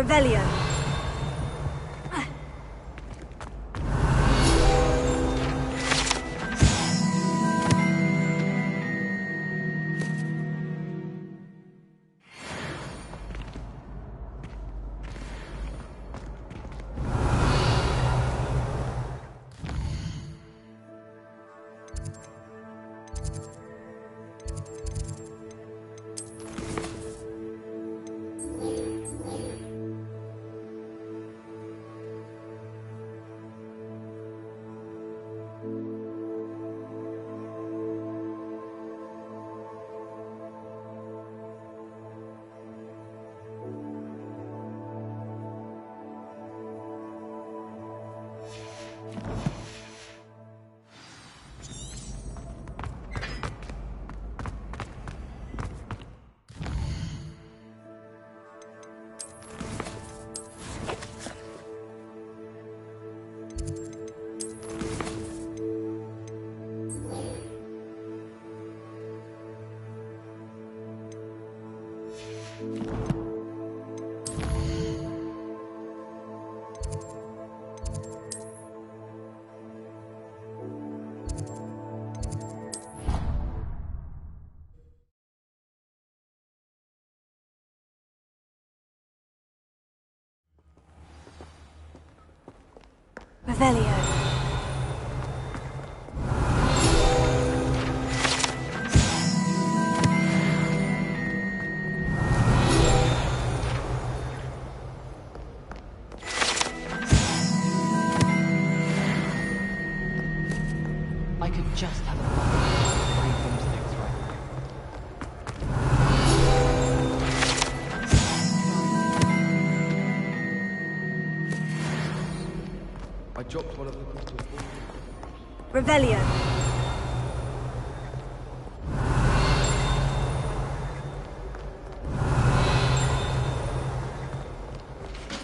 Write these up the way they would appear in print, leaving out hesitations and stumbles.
Revelio. Revelio. I could just have a three thumbsticks right now. I dropped one of them. Revelio.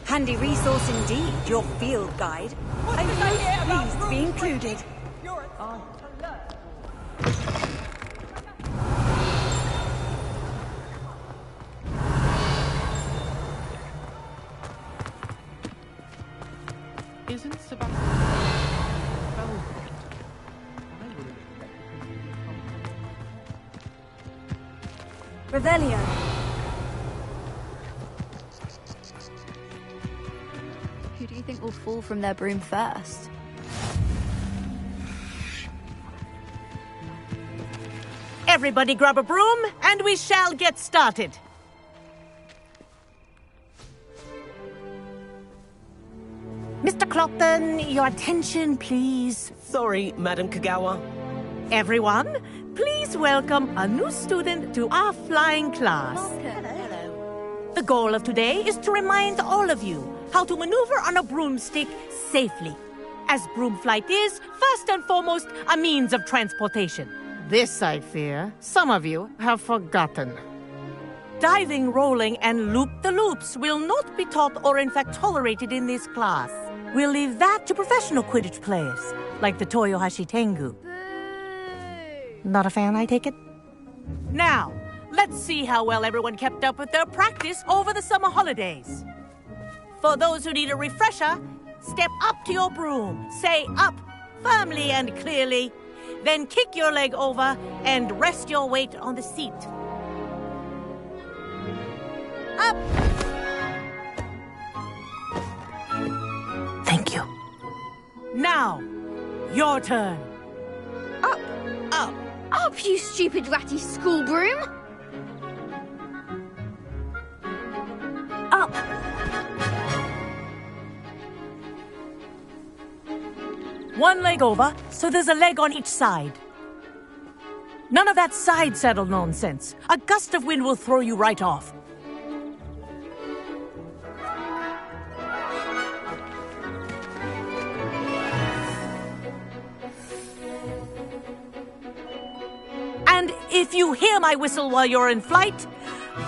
Handy resource indeed, your field guide. I'm pleased to be included. Isn't Sebastian Velvet? Revelio. Who do you think will fall from their broom first? Everybody grab a broom, and we shall get started. Mr. Clopton, your attention, please. Sorry, Madam Kagawa. Everyone, please welcome a new student to our flying class. Hello. The goal of today is to remind all of you how to maneuver on a broomstick safely, as broom flight is, first and foremost, a means of transportation. This, I fear, some of you have forgotten. Diving, rolling, and loop-the-loops will not be taught or in fact tolerated in this class. We'll leave that to professional Quidditch players, like the Toyohashi Tengu. Not a fan, I take it? Now, let's see how well everyone kept up with their practice over the summer holidays. For those who need a refresher, step up to your broom, say up firmly and clearly, then kick your leg over and rest your weight on the seat. Up! Thank you. Now, your turn. Up! Up! Up, you stupid ratty school broom! Up! One leg over, so there's a leg on each side. None of that side saddle nonsense. A gust of wind will throw you right off. And if you hear my whistle while you're in flight,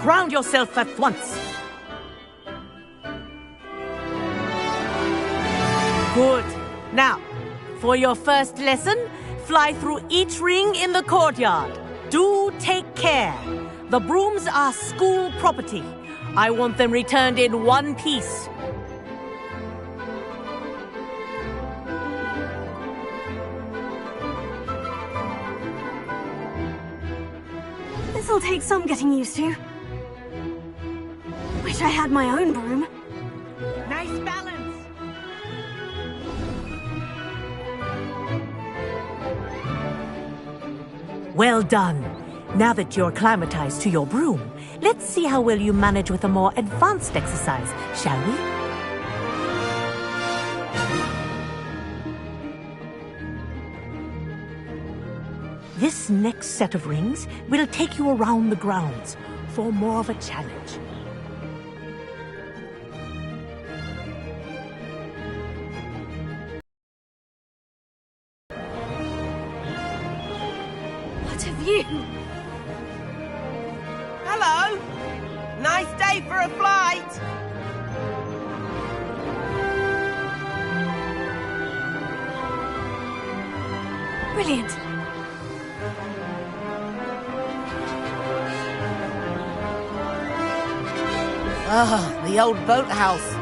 ground yourself at once. Good. Now, for your first lesson, fly through each ring in the courtyard. Do take care. The brooms are school property. I want them returned in one piece. This'll take some getting used to. Wish I had my own broom. Nice balance. Well done. Now that you're acclimatized to your broom, let's see how well you manage with a more advanced exercise, shall we? This next set of rings will take you around the grounds for more of a challenge. What a view! Hello! Nice day for a flight! Brilliant. Ah, the old boathouse.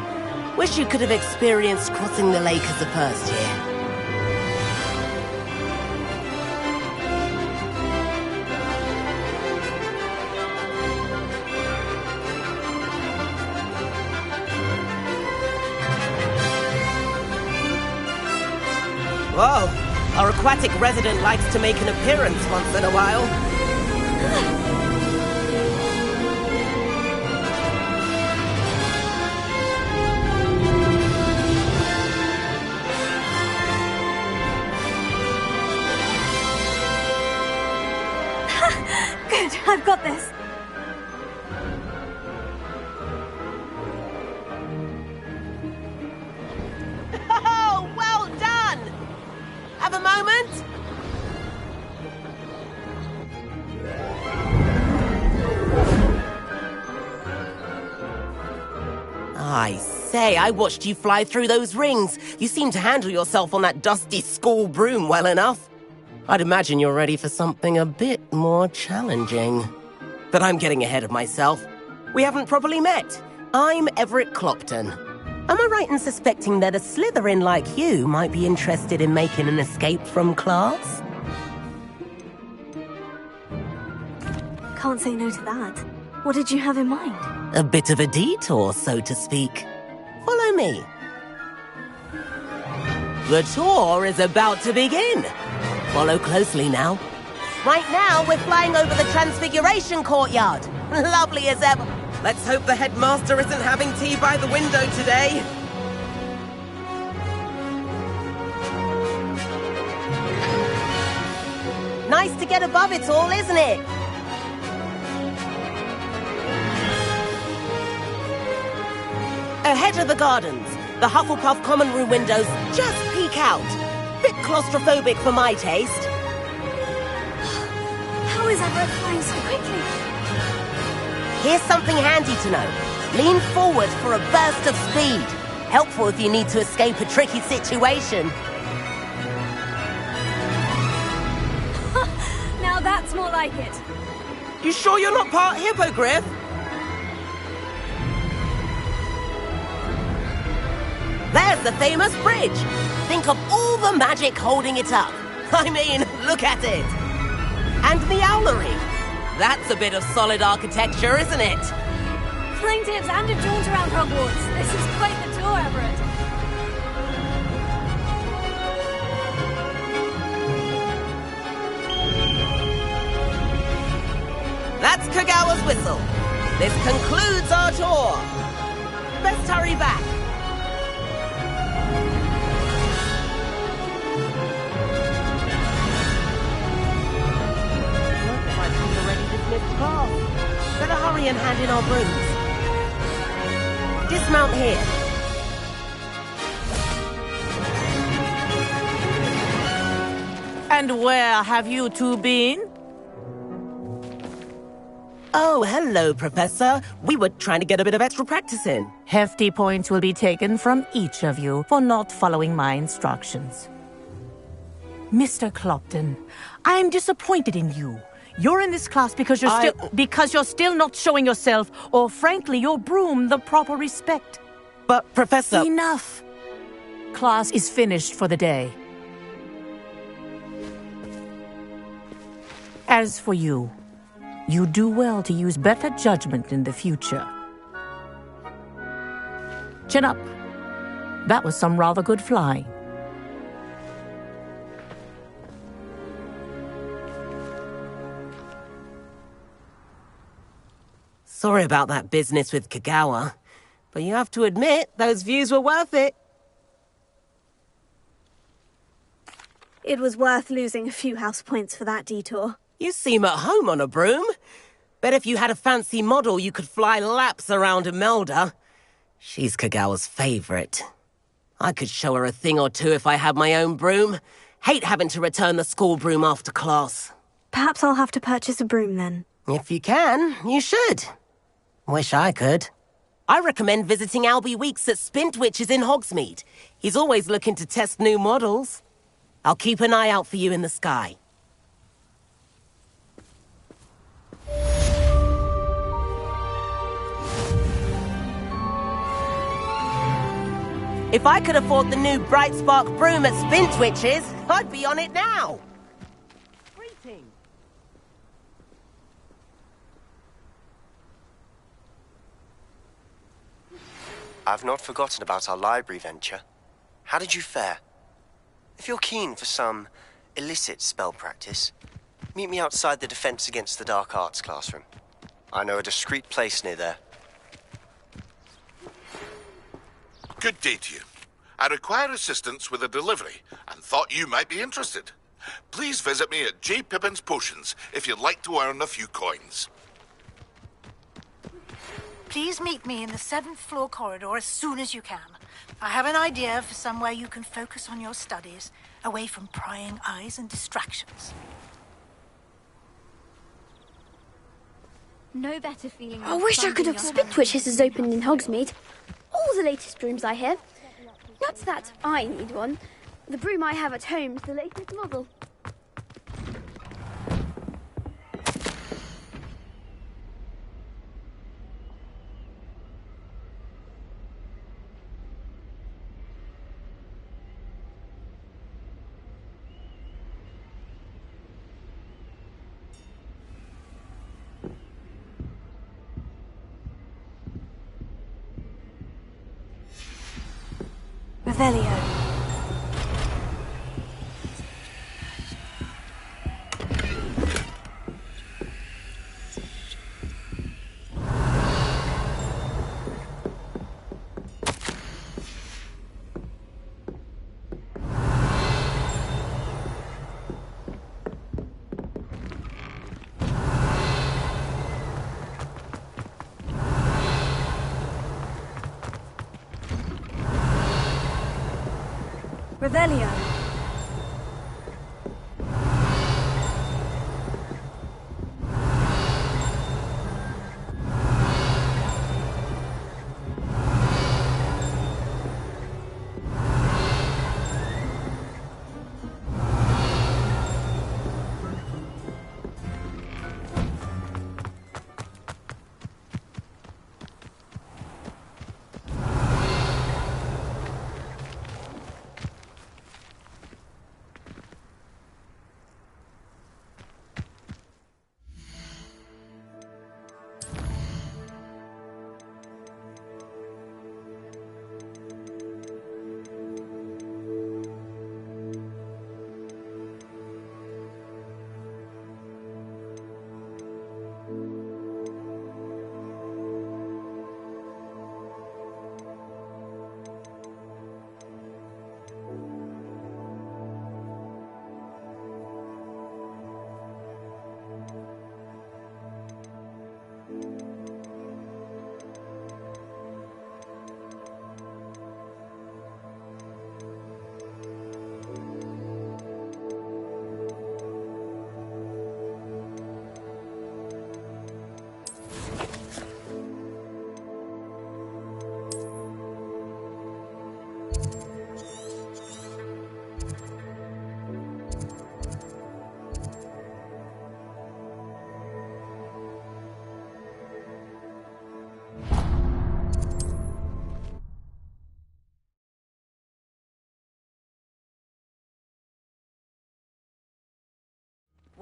Wish you could have experienced crossing the lake as a first here. Whoa, our aquatic resident likes to make an appearance once in a while. Good, I've got this. Oh, well done! Have a moment? I say, I watched you fly through those rings. You seem to handle yourself on that dusty school broom well enough. I'd imagine you're ready for something a bit more challenging. But I'm getting ahead of myself. We haven't properly met. I'm Everett Clopton. Am I right in suspecting that a Slytherin like you might be interested in making an escape from class? Can't say no to that. What did you have in mind? A bit of a detour, so to speak. Follow me. The tour is about to begin. Follow closely now. Right now, we're flying over the Transfiguration Courtyard. Lovely as ever. Let's hope the headmaster isn't having tea by the window today. Nice to get above it all, isn't it? Ahead of the gardens, the Hufflepuff common room windows just peek out. Bit claustrophobic for my taste. How is Everett flying so quickly? Here's something handy to know. Lean forward for a burst of speed. Helpful if you need to escape a tricky situation. Now that's more like it. You sure you're not part hippogriff? There's the famous bridge. Think of all the magic holding it up. I mean, look at it. And the owlery. That's a bit of solid architecture, isn't it? Flying tips and a jaunt around Hogwarts. This is quite the tour, Everett. That's Kagawa's whistle. This concludes our tour. Best hurry back. Better hurry and hand in our brooms. Dismount here. And where have you two been? Oh, hello, Professor. We were trying to get a bit of extra practice in. Hefty points will be taken from each of you for not following my instructions. Mr. Clopton, I'm disappointed in you. You're in this class because you're still not showing yourself, or frankly, your broom the proper respect. But, Professor... Enough! Class is finished for the day. As for you, you do well to use better judgment in the future. Chin up. That was some rather good flying. Sorry about that business with Kagawa, but you have to admit, those views were worth it. It was worth losing a few house points for that detour. You seem at home on a broom. Bet if you had a fancy model, you could fly laps around Imelda. She's Kagawa's favorite. I could show her a thing or two if I had my own broom. Hate having to return the school broom after class. Perhaps I'll have to purchase a broom then. If you can, you should. Wish I could. I recommend visiting Albie Weeks at Spintwitches in Hogsmeade. He's always looking to test new models. I'll keep an eye out for you in the sky. If I could afford the new Bright Spark broom at Spintwitches, I'd be on it now. Greetings. I've not forgotten about our library venture. How did you fare? If you're keen for some illicit spell practice, meet me outside the Defense Against the Dark Arts classroom. I know a discreet place near there. Good day to you. I require assistance with a delivery and thought you might be interested. Please visit me at J. Pippin's Potions if you'd like to earn a few coins. Please meet me in the 7th floor corridor as soon as you can. I have an idea for somewhere you can focus on your studies, away from prying eyes and distractions. No better feeling. I wish I could have Spintwitches has opened in Hogsmeade. All the latest brooms I hear. Not that I need one. The broom I have at home is the latest model. Revelio. Revelio.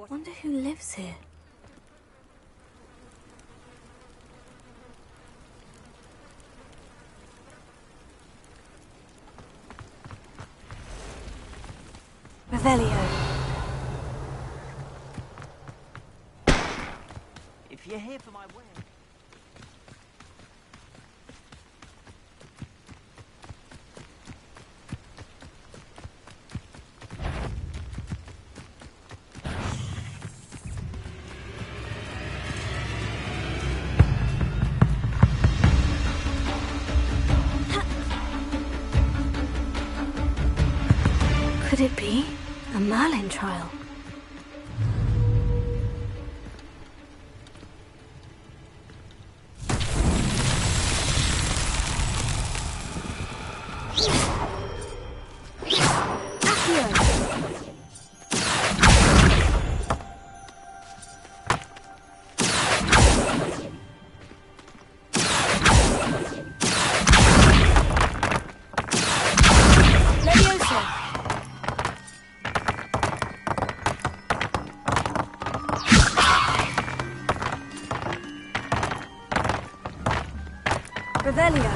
Wonder who lives here. Revelio. If you're here for my wedding... Could it be a Merlin trial? Revelio.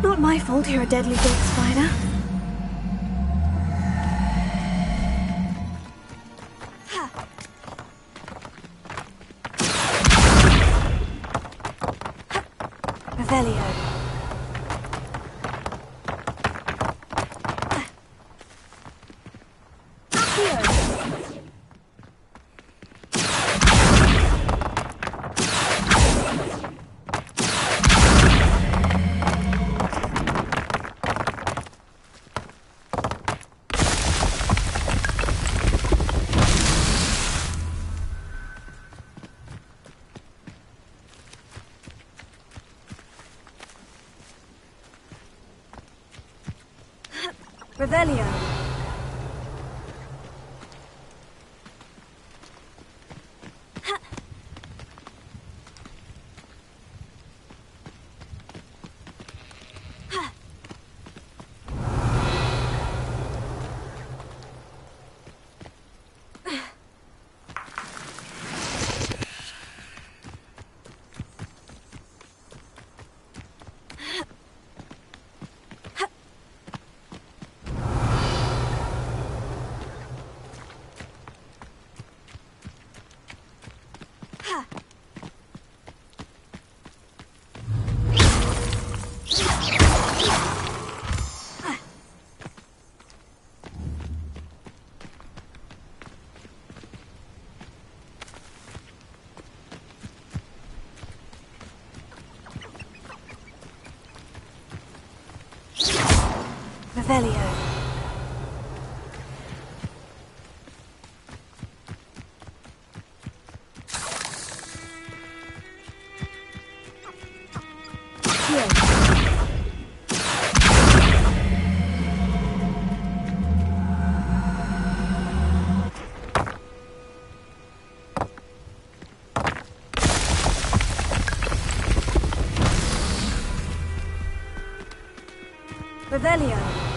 Not my fault you're a deadly big spider. Revelio. Revelio. Revelio. Revelio.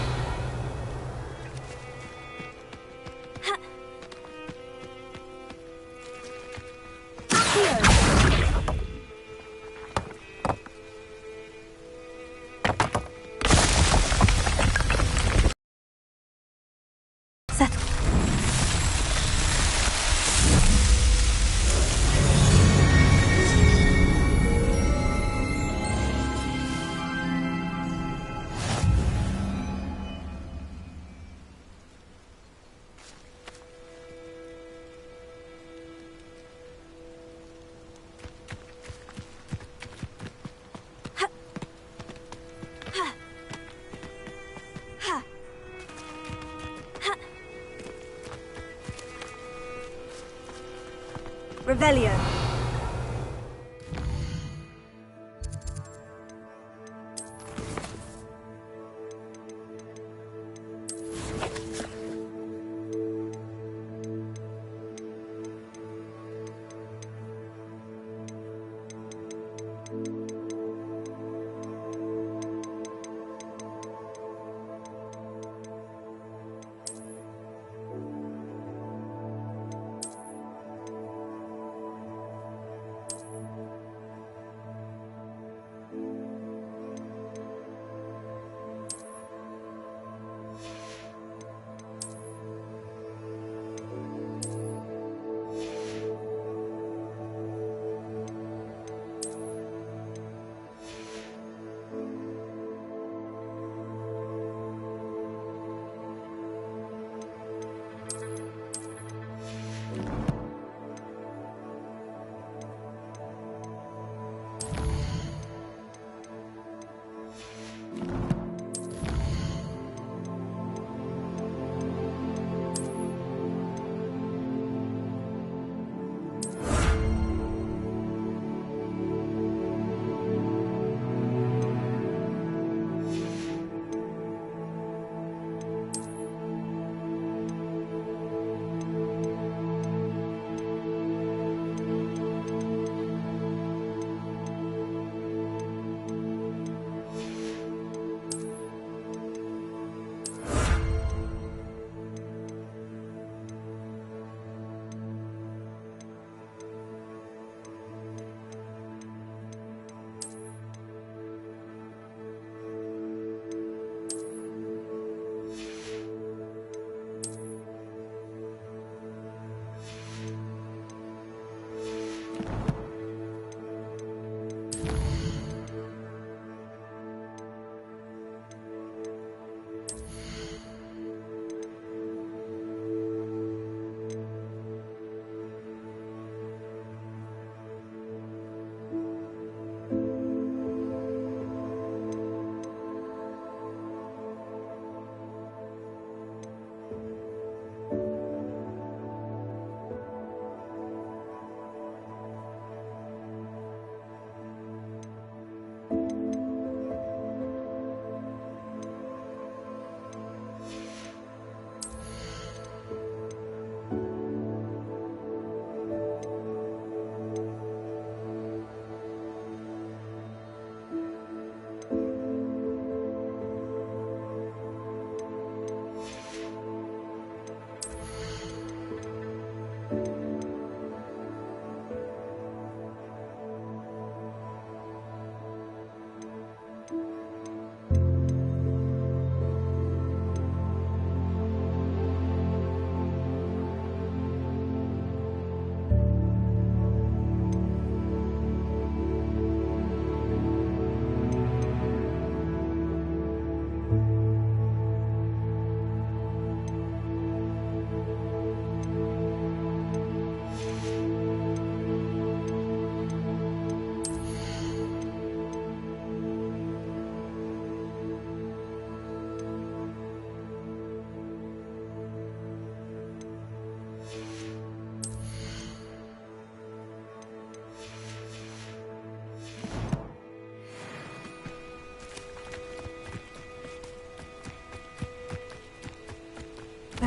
Revelio.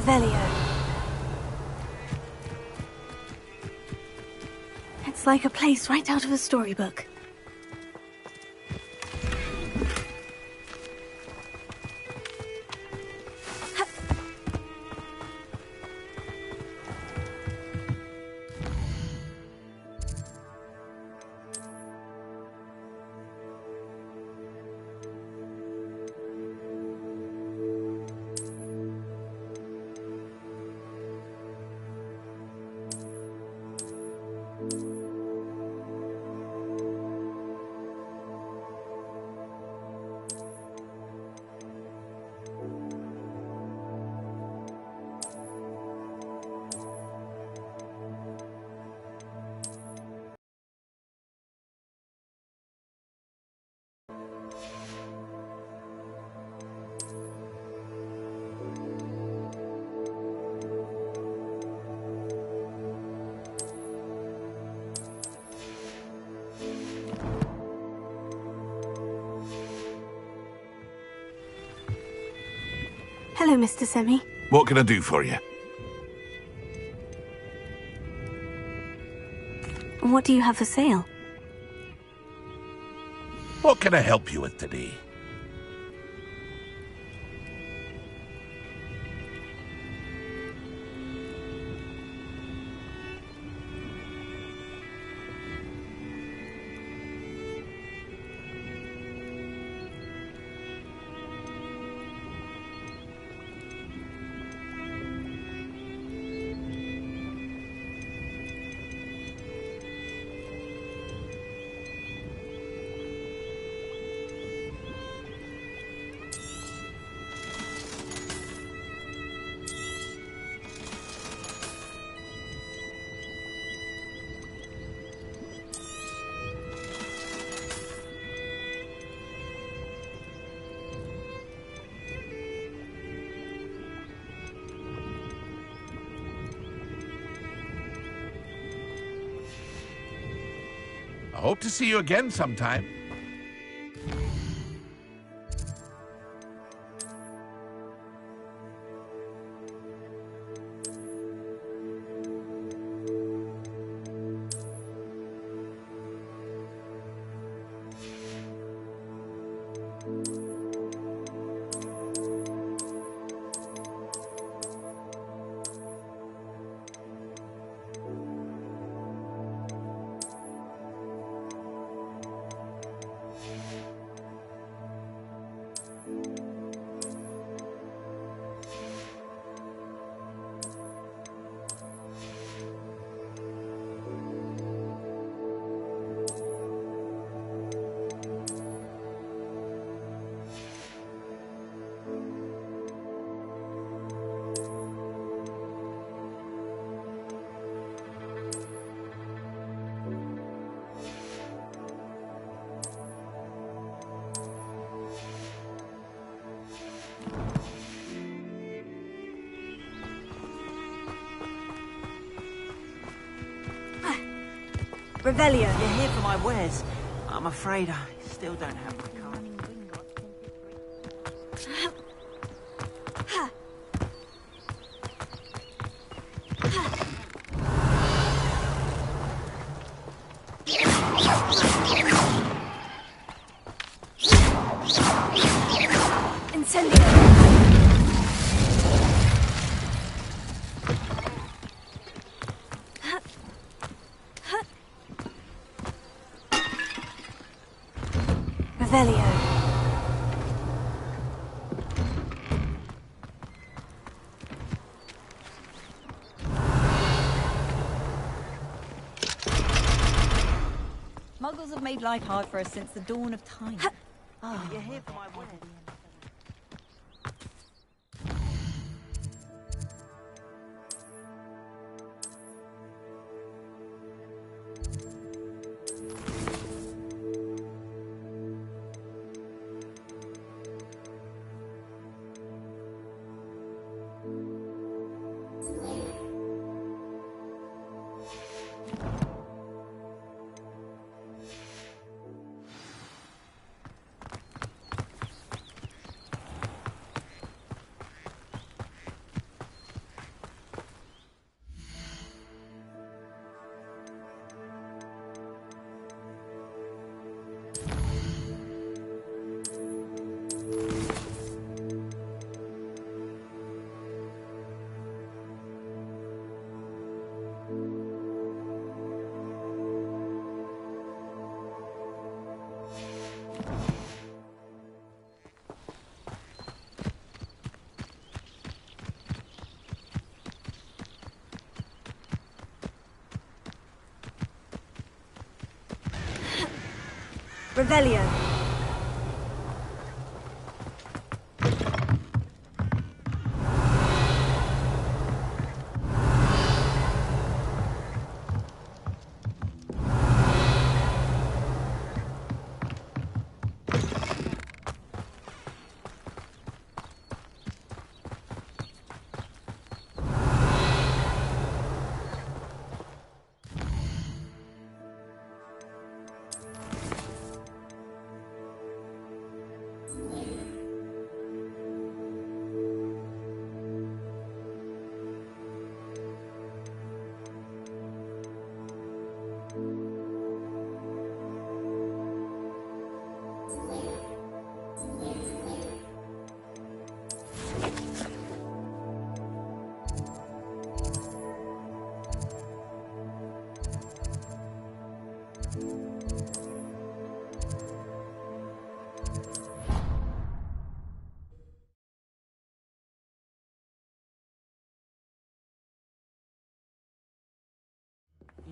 Revelio. It's like a place right out of a storybook. Hello, Mr. Semi. What can I do for you? What do you have for sale? What can I help you with today? I hope to see you again sometime. Revelio. You're here for my wares. I'm afraid I still don't have my card. Revelio. Muggles have made life hard for us since the dawn of time. You're here for my wares. Revelio.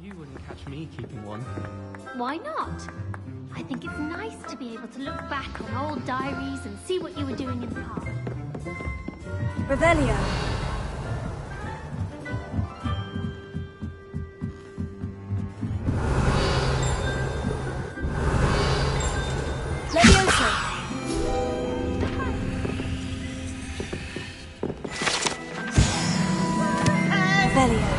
You wouldn't catch me keeping one. Why not? I think it's nice to be able to look back on old diaries and see what you were doing in the past. Revelio. Levioso. Revelio.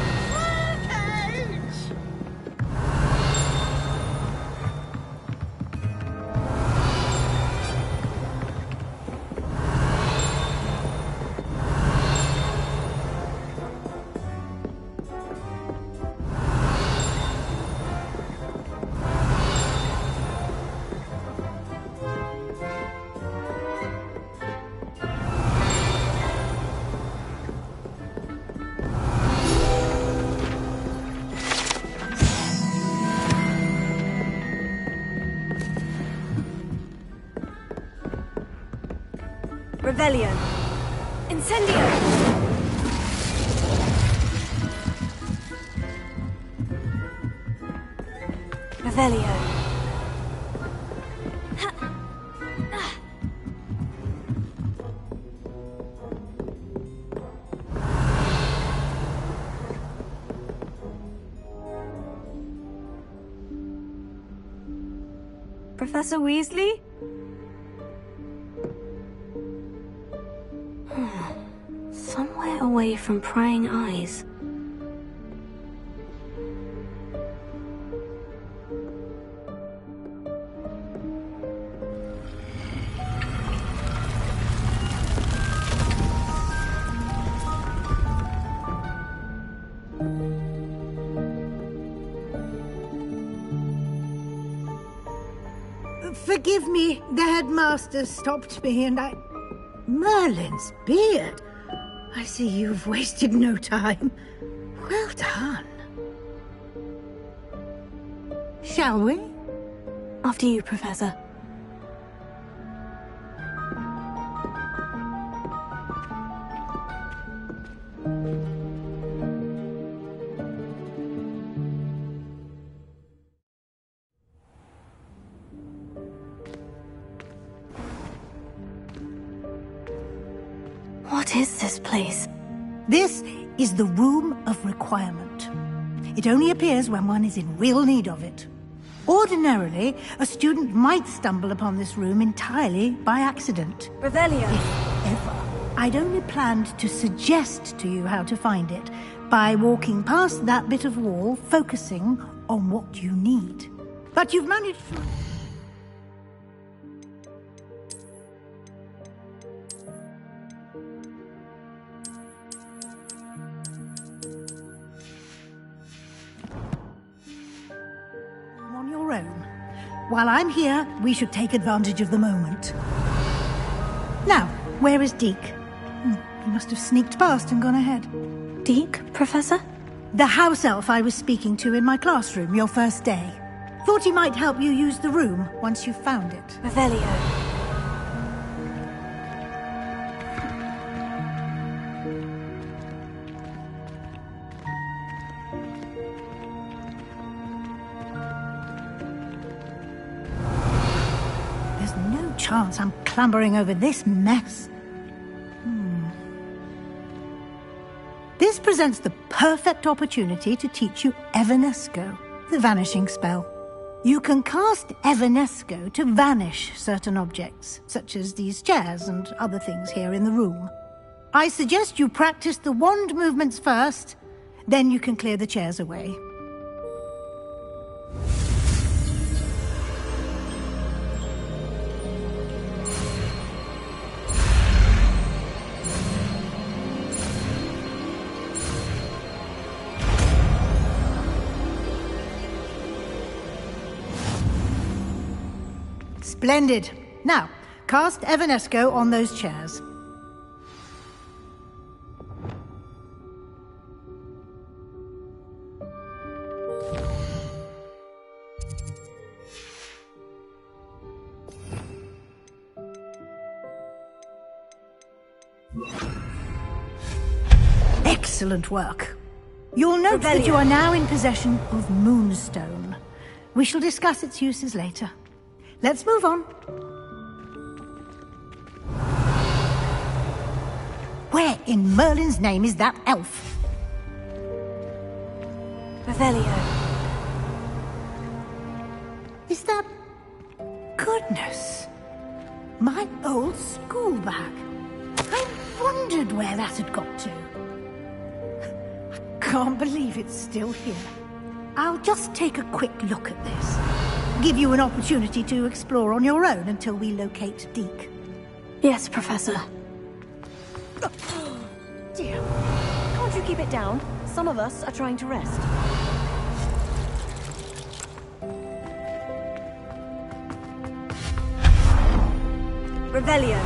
Revelio. Incendio. Revelio. Professor Weasley? Somewhere away from prying eyes. Forgive me, the headmaster stopped me and I... Merlin's beard! I see you've wasted no time. Well done. Shall we? After you, Professor. What is this place? This is the Room of Requirement. It only appears when one is in real need of it. Ordinarily, a student might stumble upon this room entirely by accident. Revelio. If ever. I'd only planned to suggest to you how to find it by walking past that bit of wall, focusing on what you need. But you've managed to... on your own. While I'm here, we should take advantage of the moment. Now, where is Deke? He must have sneaked past and gone ahead. Deke, Professor? The house elf I was speaking to in my classroom your first day. Thought he might help you use the room once you found it. Revelio. Chance I'm clambering over this mess. This presents the perfect opportunity to teach you Evanesco, the vanishing spell. You can cast Evanesco to vanish certain objects, such as these chairs and other things here in the room. I suggest you practice the wand movements first, then you can clear the chairs away. Splendid. Now, cast Evanesco on those chairs. Excellent work. You'll note that Rebellion. you are now in possession of Moonstone. We shall discuss its uses later. Let's move on. Where in Merlin's name is that elf? Revelio. Is that... Goodness. My old school bag. I wondered where that had got to. I can't believe it's still here. I'll just take a quick look at this. Give you an opportunity to explore on your own until we locate Deke. Yes, Professor. Dear, can't you keep it down? Some of us are trying to rest. Revelio.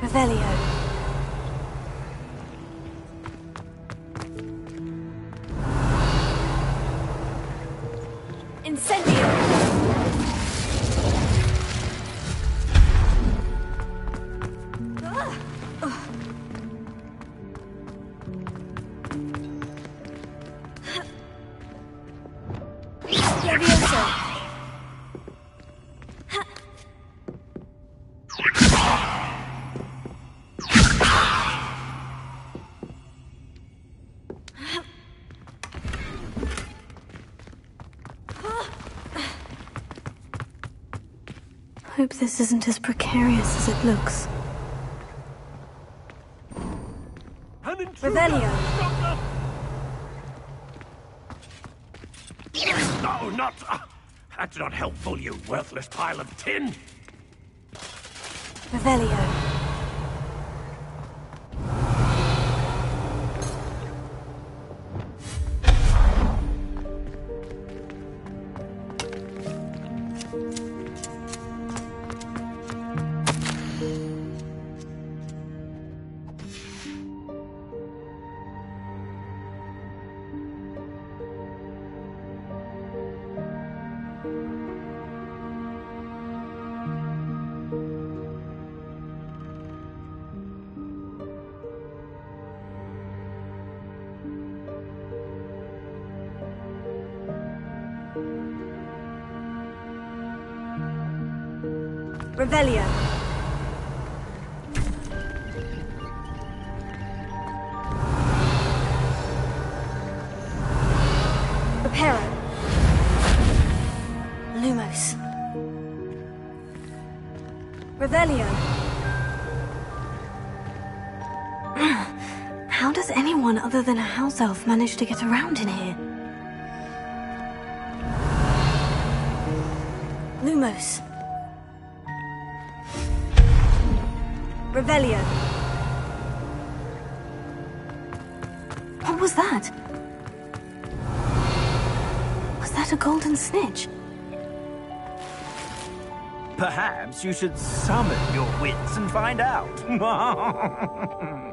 Revelio. Incendio. Levioso. Hope this isn't as precarious as it looks. Revelio. No, not... that's not helpful, you worthless pile of tin! Revelio. Revelio. Reparo. Lumos. Revelio. How does anyone other than a house elf manage to get around in here? Lumos. Revelio. What was that? Was that a golden snitch? Perhaps you should summon your wits and find out. Reparo.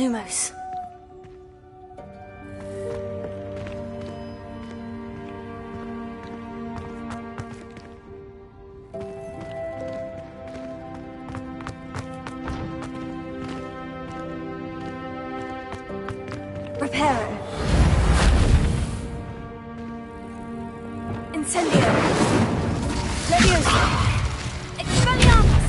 Lumos. Reparo. Incendio. Leviosa. Expelliarmus.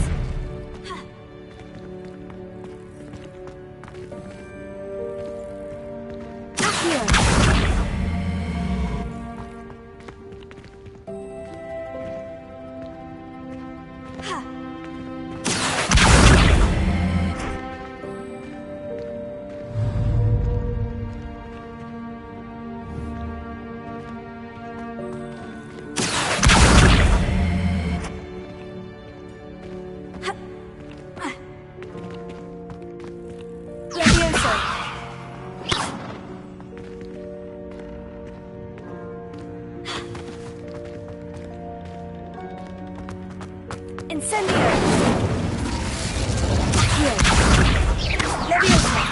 Accio. Incendio! Accio! Leviosa!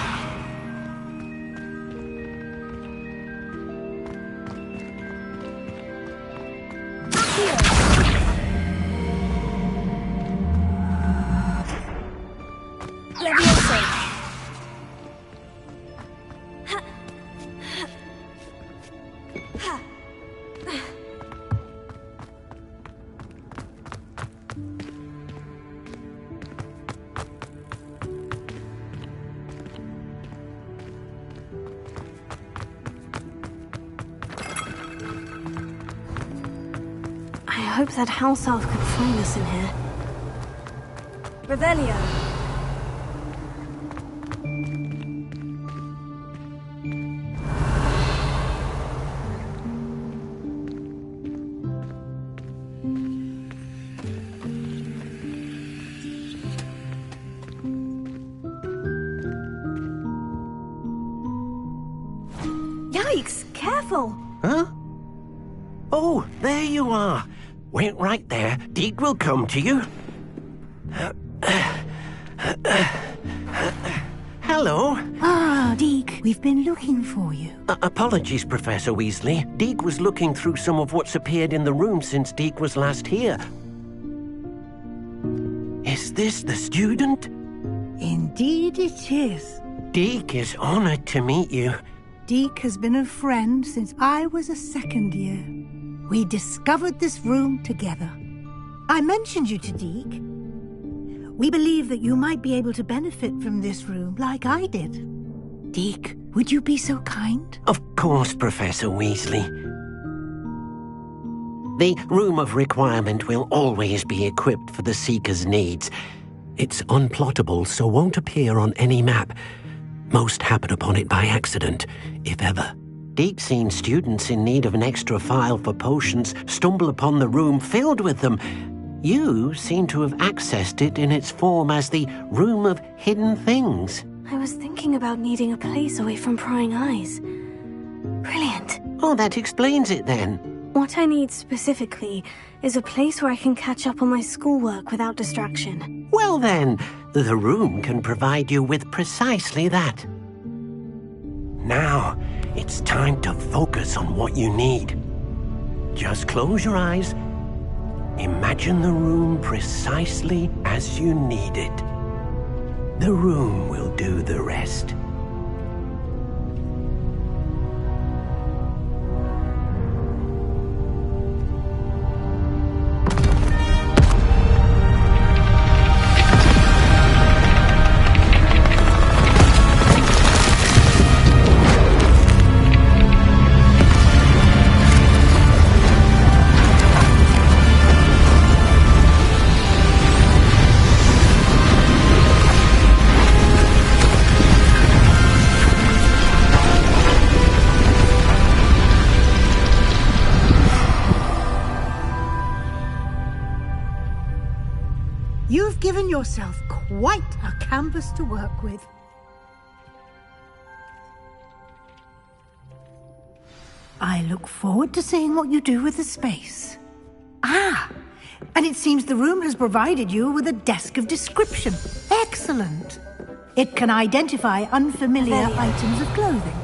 Accio! Leviosa! I hope that house elf could find us in here. Revelio. Yikes! Careful! Huh? Oh, there you are. Wait right there. Deke will come to you. Hello. Ah, Deke, we've been looking for you. Apologies, Professor Weasley. Deke was looking through some of what's appeared in the room since Deke was last here. Is this the student? Indeed it is. Deke is honored to meet you. Deke has been a friend since I was a second year. We discovered this room together. I mentioned you to Deke. We believe that you might be able to benefit from this room like I did. Deke, would you be so kind? Of course, Professor Weasley. The Room of Requirement will always be equipped for the Seeker's needs. It's unplottable, so won't appear on any map. Most happen upon it by accident, if ever. Deke's seen students in need of an extra file for potions stumble upon the room filled with them. You seem to have accessed it in its form as the Room of Hidden Things. I was thinking about needing a place away from prying eyes. Brilliant. Oh, that explains it then. What I need specifically is a place where I can catch up on my schoolwork without distraction. Well then, the room can provide you with precisely that. Now, it's time to focus on what you need. Just close your eyes. Imagine the room precisely as you need it. The room will do the rest. You've given yourself quite a canvas to work with. I look forward to seeing what you do with the space. Ah, and it seems the room has provided you with a desk of description. Excellent. It can identify unfamiliar items of clothing.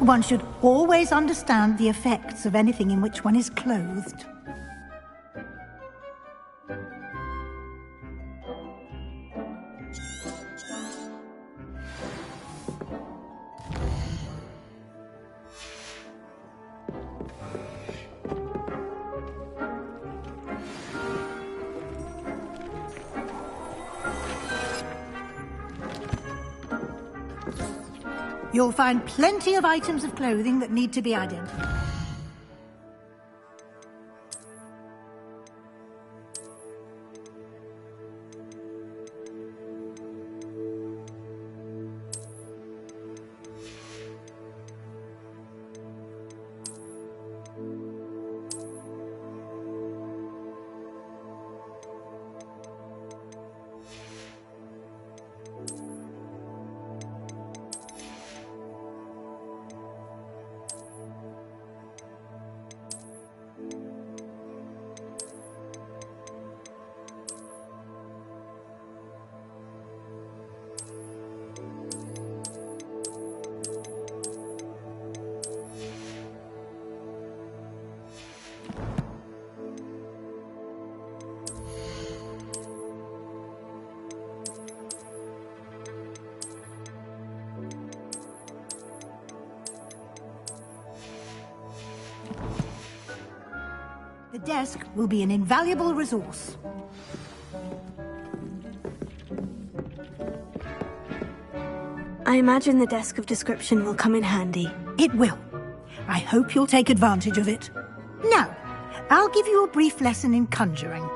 One should always understand the effects of anything in which one is clothed. You'll find plenty of items of clothing that need to be identified. The desk will be an invaluable resource. I imagine the desk of description will come in handy. It will. I hope you'll take advantage of it. Now, I'll give you a brief lesson in conjuring.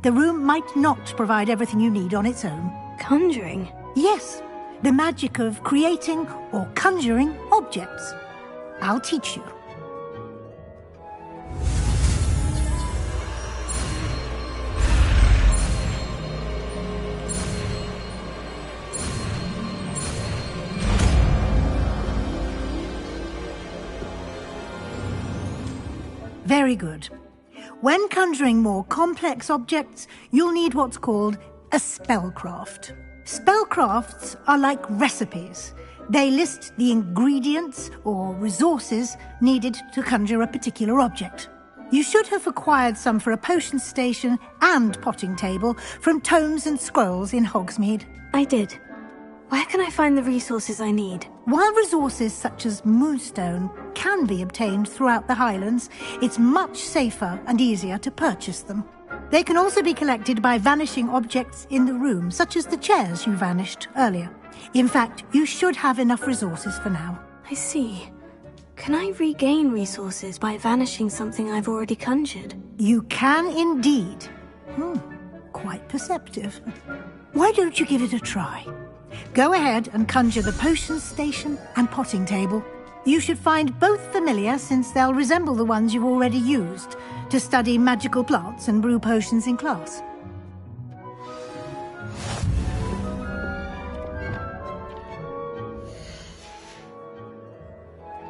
The room might not provide everything you need on its own. Conjuring? Yes, the magic of creating or conjuring objects. I'll teach you. Very good. When conjuring more complex objects, you'll need what's called a spellcraft. Spellcrafts are like recipes. They list the ingredients or resources needed to conjure a particular object. You should have acquired some for a potion station and potting table from tomes and scrolls in Hogsmeade. I did. Where can I find the resources I need? While resources such as moonstone can be obtained throughout the Highlands, it's much safer and easier to purchase them. They can also be collected by vanishing objects in the room, such as the chairs you vanished earlier. In fact, you should have enough resources for now. I see. Can I regain resources by vanishing something I've already conjured? You can indeed. Quite perceptive. Why don't you give it a try? Go ahead and conjure the potion station and potting table. You should find both familiar, since they'll resemble the ones you've already used to study magical plants and brew potions in class.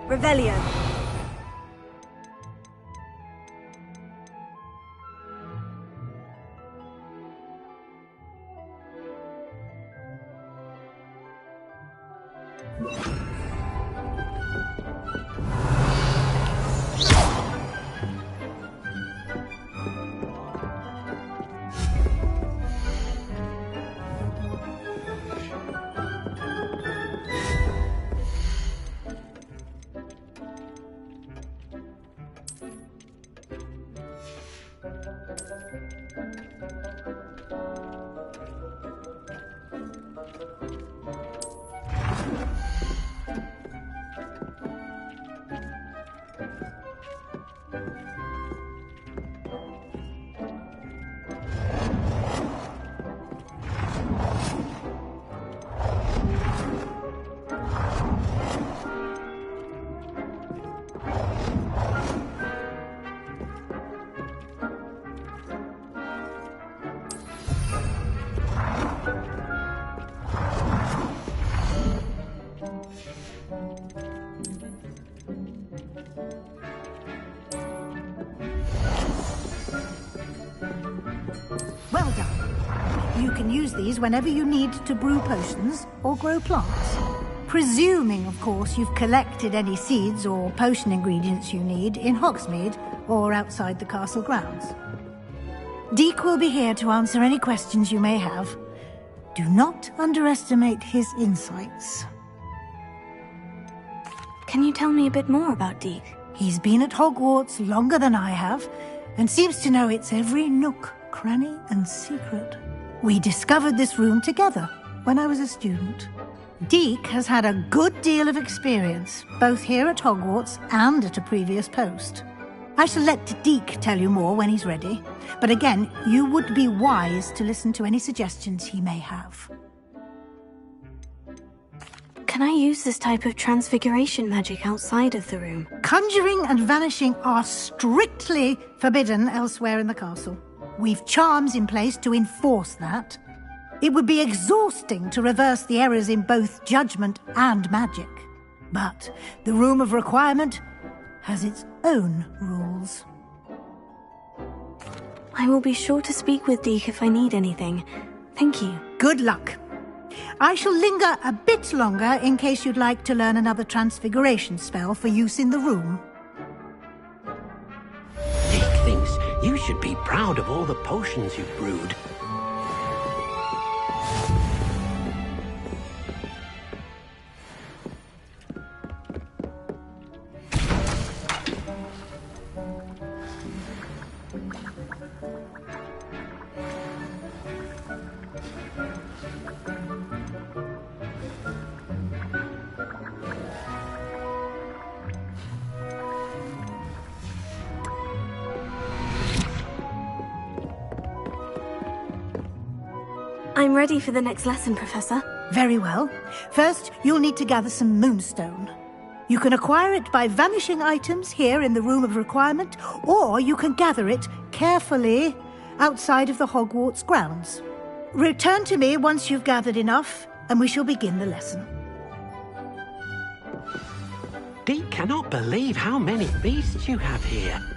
Revelio. you can use these whenever you need to brew potions or grow plants. Presuming, of course, you've collected any seeds or potion ingredients you need in Hogsmeade or outside the castle grounds. Deek will be here to answer any questions you may have. Do not underestimate his insights. Can you tell me a bit more about Deek? He's been at Hogwarts longer than I have, and seems to know its every nook, cranny, and secret. We discovered this room together when I was a student. Deek has had a good deal of experience, both here at Hogwarts and at a previous post. I shall let Deek tell you more when he's ready, but again, you would be wise to listen to any suggestions he may have. Can I use this type of transfiguration magic outside of the room? Conjuring and vanishing are strictly forbidden elsewhere in the castle. We've charms in place to enforce that. It would be exhausting to reverse the errors in both judgment and magic. But the Room of Requirement has its own rules. I will be sure to speak with Deek if I need anything. Thank you. Good luck. I shall linger a bit longer in case you'd like to learn another transfiguration spell for use in the room. Deek thinks you should be proud of all the potions you've brewed. I'm ready for the next lesson, Professor. Very well. First, you'll need to gather some moonstone. You can acquire it by vanishing items here in the Room of Requirement, or you can gather it carefully outside of the Hogwarts grounds. Return to me once you've gathered enough, and we shall begin the lesson. Deek cannot believe how many beasts you have here.